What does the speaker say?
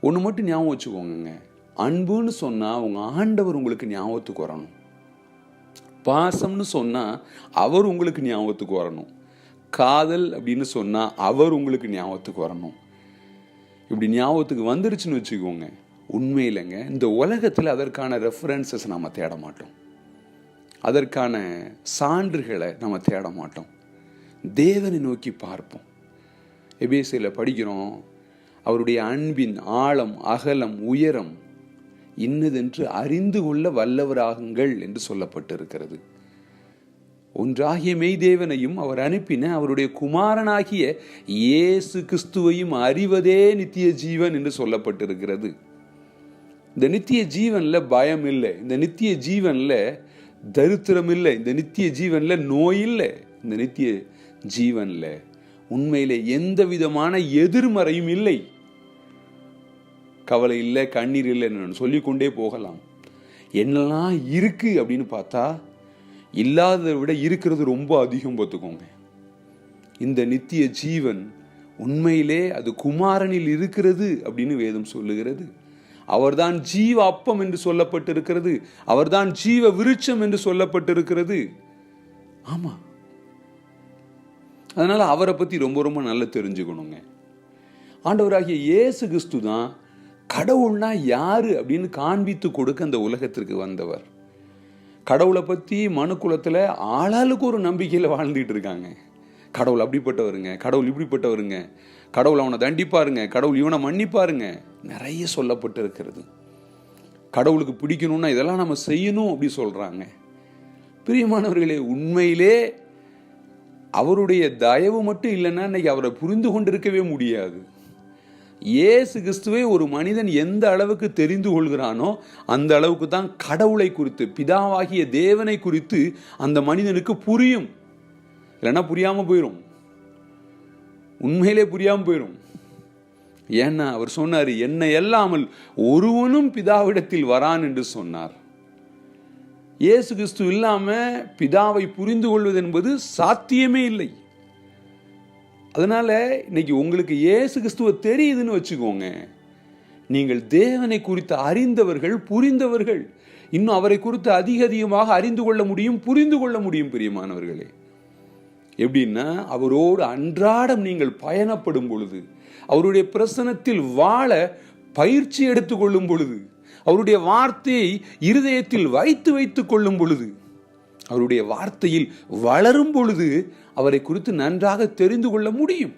ஒன்று மட்டும் ஞாபகம் வச்சுக்கோங்க, அன்புன்னு சொன்னால் உங்கள் ஆண்டவர் உங்களுக்கு ஞாபகத்துக்கு வரணும். பாசம்னு சொன்னால் அவர் உங்களுக்கு ஞாபகத்துக்கு வரணும். காதல் அப்படின்னு சொன்னால் அவர் உங்களுக்கு ஞாபகத்துக்கு வரணும். இப்படி ஞாபகத்துக்கு வந்துருச்சுன்னு வச்சுக்கோங்க, உண்மையிலங்க இந்த உலகத்தில் அதற்கான ரெஃபரன்சஸ் நம்ம தேட மாட்டோம், அதற்கான சான்றுகளை நம்ம தேட மாட்டோம். தேவனை நோக்கி பார்ப்போம். எபேசியில் படிக்கிறோம், அவருடைய அன்பின் ஆழம் அகலம் உயரம் இன்னதென்று அறிந்து கொள்ள வல்லவராகுங்கள் என்று சொல்லப்பட்டிருக்கிறது. ஒன்றாகிய மெய்தேவனையும் அவர் அனுப்பின அவருடைய குமாரனாகிய இயேசு கிறிஸ்துவையும் அறிவதே நித்திய ஜீவன் என்று சொல்லப்பட்டிருக்கிறது. இந்த நித்திய ஜீவன்ல பயம் இல்லை, இந்த நித்திய ஜீவன்ல தரித்திரம் இல்லை, இந்த நித்திய ஜீவன்ல நோய் இல்லை, இந்த நித்திய ஜீவன்ல உண்மையிலே எந்த விதமான எதிர்மறையும் இல்லை. கவலை இல்லை, கண்ணீர் இல்லை, சொல்லிக்கொண்டே போகலாம். என்னெல்லாம் இருக்கு அப்படின்னு பார்த்தா இல்லாததை விட இருக்கிறது ரொம்ப அதிகம். பார்த்துக்கோங்க, இந்த நித்திய ஜீவன் உண்மையிலே அது குமாரனில் இருக்கிறது அப்படின்னு வேதம் சொல்லுகிறது. அவர்தான் ஜீவ அப்பம் என்று சொல்லப்பட்டிருக்கிறது, அவர்தான் ஜீவ விருட்சம் என்று சொல்லப்பட்டிருக்கிறது. ஆமா, அதனால அவரை பத்தி ரொம்ப ரொம்ப நல்லா தெரிஞ்சுக்கணுங்க. ஆண்டவராகிய இயேசு கிறிஸ்து தான் கடவுள்னா யாரு அப்படின்னு காண்பித்து கொடுக்க அந்த உலகத்திற்கு வந்தவர். கடவுளை பத்தி மனுக்குலத்துல ஆளாளுக்கு ஒரு நம்பிக்கையில வாழ்ந்துட்டு இருக்காங்க. கடவுள் அப்படிப்பட்டவருங்க, கடவுள் இப்படிப்பட்டவருங்க, கடவுள் அவனை தண்டிப்பாருங்க, கடவுள் இவனை மன்னிப்பாருங்க, நிறைய சொல்லப்பட்டு இருக்கிறது. கடவுளுக்கு பிடிக்கணும்னா இதெல்லாம் நம்ம செய்யணும் அப்படி சொல்றாங்க. பிரியமானவர்களே, உண்மையிலே அவருடைய தயவு மட்டும் இல்லைன்னா இன்னைக்கு அவரை புரிந்து கொண்டிருக்கவே முடியாது. இயேசு கிறிஸ்துவை ஒரு மனிதன் எந்த அளவுக்கு தெரிந்து கொள்கிறானோ அந்த அளவுக்கு தான் கடவுளை குறித்து, பிதாவாகிய தேவனை குறித்து அந்த மனிதனுக்கு புரியும். இல்லைன்னா புரியாம போயிடும், உண்மையிலே புரியாம போயிடும். ஏன்னா அவர் சொன்னார், என்னை அல்லாமல் ஒருவனும் பிதாவிடத்தில் வரான் என்று சொன்னார். இயேசு கிறிஸ்து இல்லாம பிதாவை புரிந்து கொள்வது என்பது சாத்தியமே இல்லை. அதனால இன்னைக்கு உங்களுக்கு இயேசு கிறிஸ்துவ தெரியுதுன்னு வச்சுக்கோங்க, நீங்கள் தேவனை குறித்து அறிந்தவர்கள், புரிந்தவர்கள், இன்னும் அவரை குறித்து அதிகமாக அறிந்து கொள்ள முடியும், புரிந்து கொள்ள முடியும். பிரியமானவர்களே, எப்படின்னா அவரோடு அன்றாடம் நீங்கள் பயணப்படும் பொழுது, அவருடைய பிரசன்னத்தில் வாழ பயிற்சி எடுத்துக் கொள்ளும் பொழுது, அவருடைய வார்த்தையை இருதயத்தில் வைத்துக் கொள்ளும் பொழுது, அவருடைய வார்த்தையில் வளரும் பொழுது அவரை குறித்து நன்றாக தெரிந்து கொள்ள முடியும்.